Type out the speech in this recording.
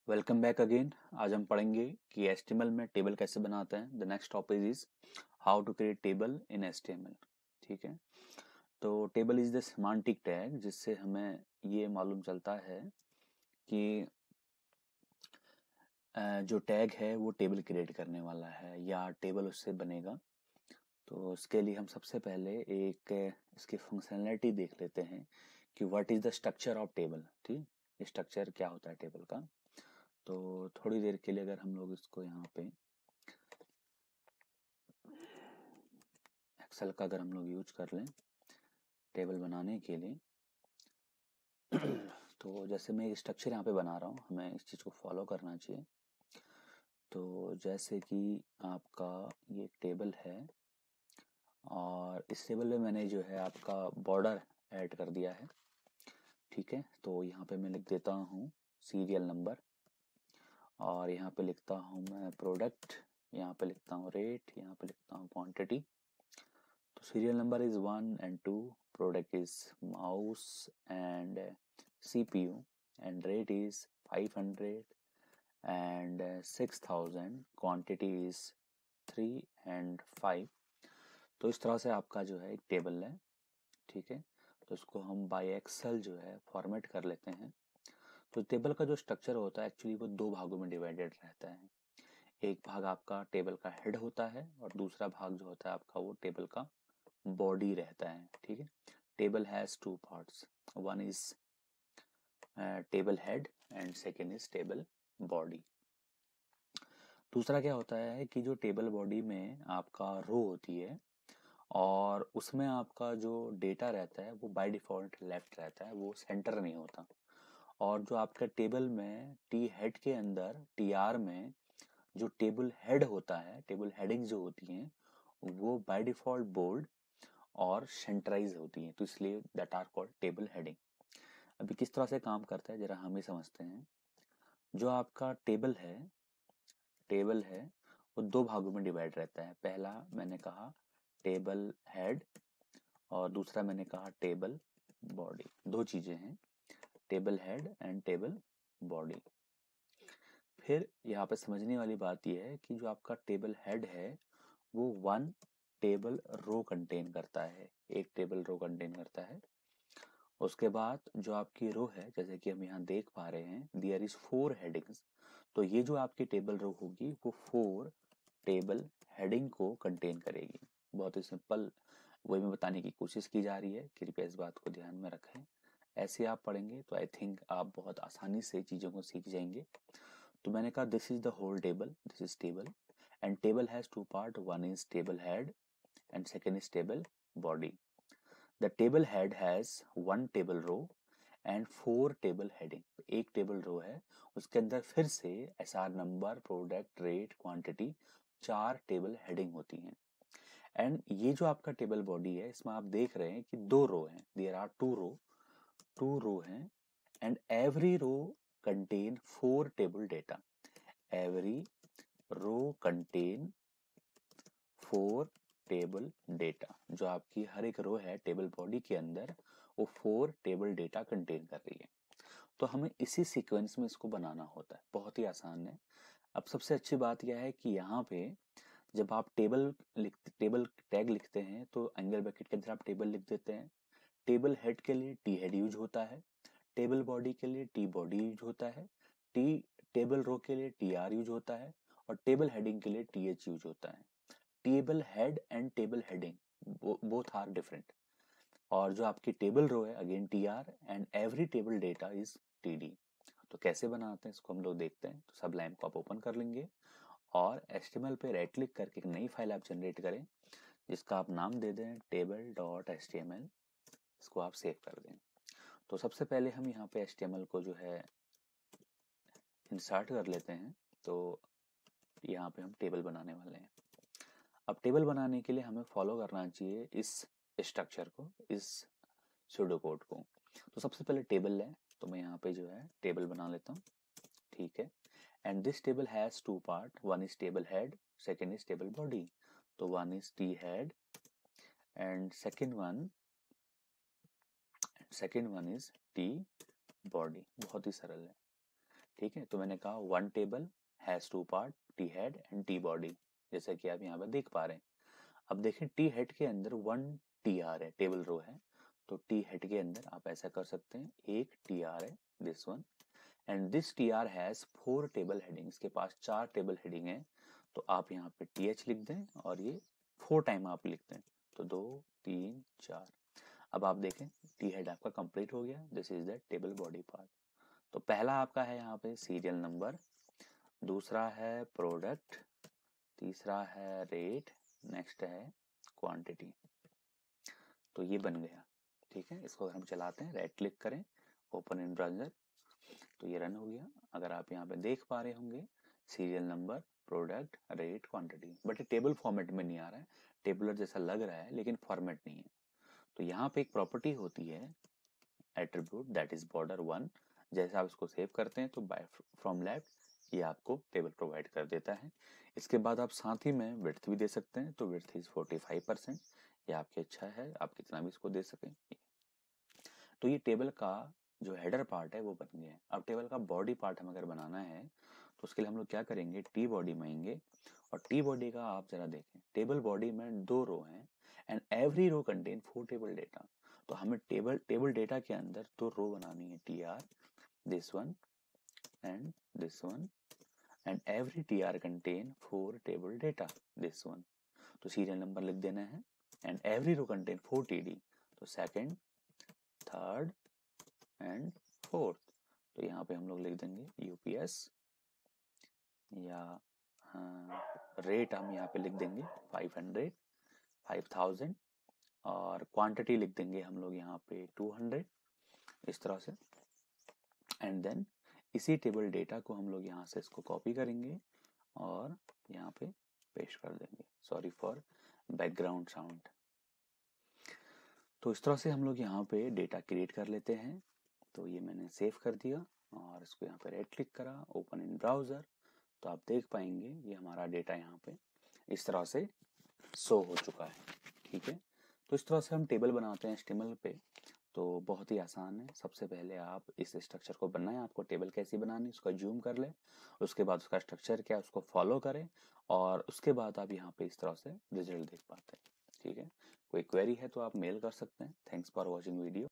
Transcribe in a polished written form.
Welcome back again. आज हम पढ़ेंगे कि HTML में टेबल कैसे बनाते हैं। The next topic is how to create table in HTML। ठीक है, तो table is the semantic tag जिससे हमें ये मालूम चलता है कि जो टैग है वो टेबल क्रिएट करने वाला है या टेबल उससे बनेगा। तो उसके लिए हम सबसे पहले एक इसकी फंक्शनैलिटी देख लेते हैं कि what is the structure of table. ठीक, स्ट्रक्चर क्या होता है टेबल का। तो थोड़ी देर के लिए अगर हम लोग इसको यहाँ पे एक्सेल का अगर हम लोग यूज कर लें टेबल बनाने के लिए तो जैसे मैं एक स्ट्रक्चर यहाँ पे बना रहा हूँ, हमें इस चीज़ को फॉलो करना चाहिए। तो जैसे कि आपका ये एक टेबल है और इस टेबल में मैंने जो है आपका बॉर्डर ऐड कर दिया है। ठीक है, तो यहाँ पे मैं लिख देता हूँ सीरियल नंबर और यहाँ पे लिखता हूँ मैं प्रोडक्ट, यहाँ पे लिखता हूँ रेट, यहाँ पे लिखता हूँ क्वांटिटी। तो serial number is 1 and 2, product is mouse and CPU, and rate is 500 and 6000, quantity is 3 and 5। तो इस तरह से आपका जो है एक टेबल है। ठीक है, तो इसको हम बाय एक्सेल जो है फॉर्मेट कर लेते हैं। तो टेबल का जो स्ट्रक्चर होता है एक्चुअली वो दो भागों में डिवाइडेड रहता है। एक भाग आपका टेबल का हेड होता है और दूसरा भाग जो होता है आपका वो टेबल का बॉडी रहता है। ठीक है, table has two parts, one is table head and second is table body. दूसरा क्या होता है कि जो टेबल बॉडी में आपका रो होती है और उसमें आपका जो डेटा रहता है वो बाय डिफॉल्ट लेफ्ट रहता है, वो सेंटर नहीं होता। और जो आपका टेबल में टी हेड के अंदर टी आर में जो टेबल हेड होता है, टेबल हेडिंग जो होती हैं वो बाय डिफॉल्ट बोल्ड और सेंटराइज होती हैं, तो इसलिए that are called table heading. अभी किस तरह से काम करता है जरा हम ही समझते हैं। जो आपका टेबल है वो दो भागों में डिवाइड रहता है। पहला मैंने कहा टेबल हेड और दूसरा मैंने कहा टेबल बॉडी। दो चीजें हैं, table head and table body. फिर यहाँ पे समझने वाली बात यह है कि जो आपका टेबल हेड है वो वन टेबल रो कंटेन करता है, एक टेबल रो कंटेन करता है। उसके बाद जो आपकी रो है जैसे कि हम यहाँ देख पा रहे हैं देयर इज 4 हेडिंग्स। तो ये जो आपकी टेबल रो होगी वो 4 टेबल हेडिंग को कंटेन करेगी। बहुत ही सिंपल वही में बताने की कोशिश की जा रही है, कृपया इस बात को ध्यान में रखें। ऐसे आप पढ़ेंगे तो आई थिंक आप बहुत आसानी से चीज़ों को सीख जाएंगे। तो मैंने कहा this is the whole table, this is table and table has two part, one is table head and second is table body. The table head has one table row and 4 table heading। एक table row है उसके अंदर फिर से SR number, product, rate, quantity, 4 table heading होती हैं। And ये जो आपका टेबल बॉडी है इसमें आप देख रहे हैं कि दो रो हैं, देयर आर टू रो हैं and every row contain 4 table data. Every row contain 4 table data. जो आपकी हर एक रो है टेबल बॉडी के अंदर वो 4 टेबल डेटा कंटेन कर रही है। तो हमें इसी सीक्वेंस में इसको बनाना होता है, बहुत ही आसान है। अब सबसे अच्छी बात यह है कि यहाँ पे जब आप टेबल टैग लिखते हैं तो एंगल ब्रैकेट के अंदर आप टेबल लिख देते हैं। टेबल हेड के लिए टी हेड यूज होता है, टेबल बॉडी के लिए टी बॉडी यूज होता है, टी टेबल रो के लिए टी आर यूज होता है और टेबल हेडिंग के लिए टी एच यूज होता है। Table head and table heading both are different. और जो आपकी टेबल रो है again T R and every table data is T D. तो कैसे बनाते हैं इसको हम लोग देखते हैं। तो सब लाइन को आप ओपन कर लेंगे और HTML पे राइट क्लिक करके एक नई फाइल आप जनरेट करें जिसका आप नाम दे दें table.html। इसको आप सेव कर दें। तो सबसे पहले हम यहाँ पे HTML को जो है इंसर्ट कर लेते हैं। तो यहाँ पे हम टेबल बनाने वाले हैं। अब टेबल बनाने के लिए हमें फॉलो करना चाहिए इस स्ट्रक्चर को, इस सूडो कोड को। तो सबसे पहले टेबल है तो मैं यहाँ पे जो है टेबल बना लेता हूँ। ठीक है, and this table has two part, one is table head, second is table body. तो one is T head and second one is T body. बहुत ही सरल है। ठीक है, तो मैंने कहा one table has two part, T head and T body, जैसा कि आप यहाँ पर देख पा रहे हैं। अब देखें टी हेड के अंदर वन टी आर है, टेबल रो है, तो टी हेड के अंदर आप ऐसा कर सकते हैं, एक टी आर है, this one, and this T R has 4 table heading, इसके पास 4 टेबल हेडिंग है, तो आप यहाँ पे टी एच लिख दें और ये 4 टाइम आप लिख दें, तो 2 3 4। अब आप देखें टी हेड आपका कंप्लीट हो गया, this is the table body part. तो पहला आपका है यहाँ पे सीरियल नंबर, दूसरा है प्रोडक्ट, तीसरा है रेट, नेक्स्ट है क्वांटिटी। तो ये बन गया, ठीक है। इसको हम चलाते हैं, राइट क्लिक करें, ओपन इन ब्राउजर, तो ये रन हो गया। अगर आप यहाँ पे देख पा रहे होंगे serial number, product, rate, quantity, but ये टेबल फॉर्मेट में नहीं आ रहा है, टेबुलर जैसा लग रहा है लेकिन फॉर्मेट नहीं है। तो यहाँ पे एक प्रॉपर्टी होती है एट्रीब्यूट, दैट इज बॉर्डर 1, जैसे आप इसको सेव करते हैं तो बाय फ्रॉम लेफ्ट ये आपको टेबल प्रोवाइड कर देता है। इसके बाद आप साथ ही में विड्थ भी दे सकते हैं, तो विड्थ इज 45%, ये आपकी इच्छा है, आप कितना भी इसको दे सकें। तो ये टेबल का जो हेडर पार्ट है वो बन गया है। अब टेबल का बॉडी पार्ट हम अगर बनाना है तो उसके लिए हम लोग क्या करेंगे, टी बॉडी में आएंगे, और टी बॉडी का आप जरा देखें, टेबल बॉडी में 2 रो हैं and every row contain 4 table data. तो हमें टेबल डेटा के अंदर 2 रो बनानी है, T R, this one and this one, and every T R contain 4 table data, this one. तो सीरियल नंबर लिख देना है, and every row contain 4 TD, तो सेकेंड, थर्ड एंड फोर्थ। तो यहाँ पे हम लोग लिख देंगे यूपीएस, या रेट हम यहाँ पे लिख देंगे 500, 5000, और क्वांटिटी लिख देंगे हम लोग यहाँ पे 200, इस तरह से। एंड देन इसी टेबल डेटा को हम लोग यहाँ से इसको कॉपी करेंगे और यहाँ पे पेस्ट कर देंगे। Sorry for background sound. तो इस तरह से हम लोग यहाँ पे डेटा क्रिएट कर लेते हैं। तो ये मैंने सेव कर दिया और इसको यहाँ पे राइट क्लिक करा, ओपन इन ब्राउजर, तो आप देख पाएंगे ये हमारा डेटा यहाँ पे इस तरह से शो हो चुका है, ठीक है। तो इस तरह से हम टेबल बनाते हैं HTML पे। तो बहुत ही आसान है। सबसे पहले आप इस स्ट्रक्चर को बनाएं, आपको टेबल कैसी बनानी, उसका जूम कर लें, उसके बाद उसका स्ट्रक्चर क्या है उसको फॉलो करें, और उसके बाद आप यहाँ पे इस तरह से रिजल्ट देख पाते हैं, ठीक है। कोई क्वेरी है तो आप मेल कर सकते हैं। Thanks for watching video.